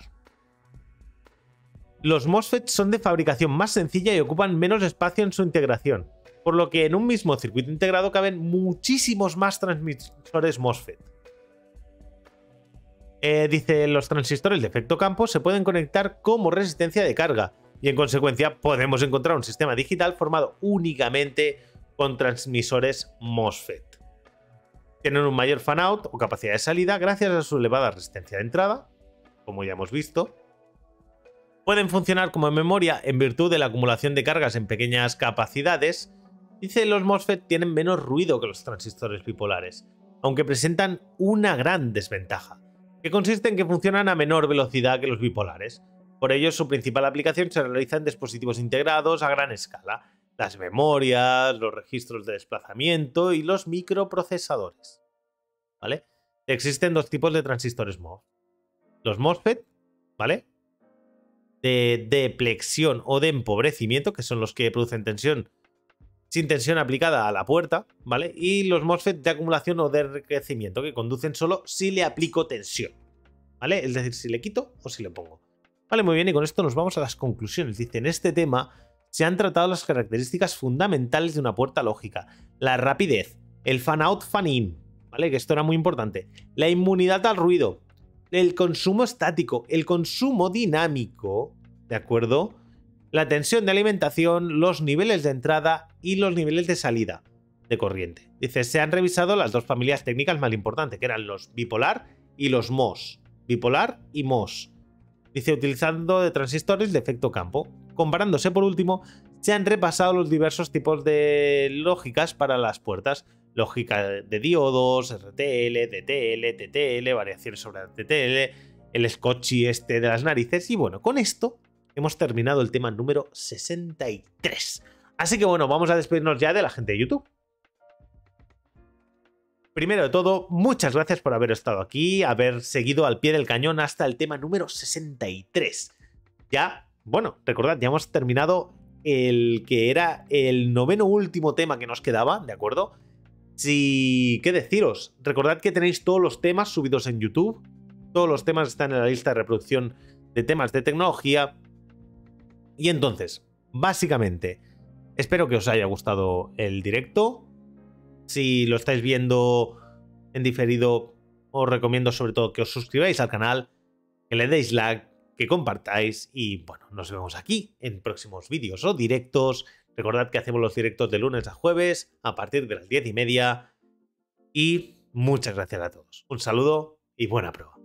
Los MOSFET son de fabricación más sencilla y ocupan menos espacio en su integración, por lo que en un mismo circuito integrado caben muchísimos más transmisores MOSFET. Dice, los transistores de efecto campo se pueden conectar como resistencia de carga y en consecuencia podemos encontrar un sistema digital formado únicamente con transmisores MOSFET. Tienen un mayor fan-out o capacidad de salida gracias a su elevada resistencia de entrada, como ya hemos visto. Pueden funcionar como memoria en virtud de la acumulación de cargas en pequeñas capacidades. Dice, los MOSFET tienen menos ruido que los transistores bipolares, aunque presentan una gran desventaja, que consiste en que funcionan a menor velocidad que los bipolares. Por ello, su principal aplicación se realiza en dispositivos integrados a gran escala: las memorias, los registros de desplazamiento y los microprocesadores. ¿Vale? Existen 2 tipos de transistores MOS. Los MOSFET, ¿vale? De deplexión o de empobrecimiento, que son los que producen tensión sin tensión aplicada a la puerta, ¿vale? Y los MOSFET de acumulación o de enriquecimiento, que conducen solo si le aplico tensión, ¿vale? Es decir, si le quito o si le pongo. Vale, muy bien, y con esto nos vamos a las conclusiones. Dice, en este tema se han tratado las características fundamentales de una puerta lógica: la rapidez, el fan-out, fan-in, ¿vale? Que esto era muy importante, la inmunidad al ruido, el consumo estático, el consumo dinámico, ¿de acuerdo? La tensión de alimentación, los niveles de entrada y los niveles de salida de corriente. Dice, se han revisado las 2 familias técnicas más importantes, que eran los bipolar y los MOS. Bipolar y MOS. Dice, utilizando de transistores de efecto campo. Comparándose por último, se han repasado los diversos tipos de lógicas para las puertas: lógica de diodos, RTL, DTL, TTL, variaciones sobre TTL, el scotchy este de las narices. Y bueno, con esto hemos terminado el tema número 63. Así que bueno, vamos a despedirnos ya de la gente de YouTube. Primero de todo, muchas gracias por haber estado aquí, haber seguido al pie del cañón hasta el tema número 63. Ya, bueno, recordad, ya hemos terminado el que era el 9º último tema que nos quedaba, ¿de acuerdo? Sí, ¿qué deciros? Recordad que tenéis todos los temas subidos en YouTube. Todos los temas están en la lista de reproducción de temas de tecnología. Y entonces, básicamente, espero que os haya gustado el directo. Si lo estáis viendo en diferido, os recomiendo sobre todo que os suscribáis al canal, que le deis like, que compartáis y bueno, nos vemos aquí en próximos vídeos o directos. Recordad que hacemos los directos de lunes a jueves a partir de las 10:30 y muchas gracias a todos. Un saludo y buena prueba.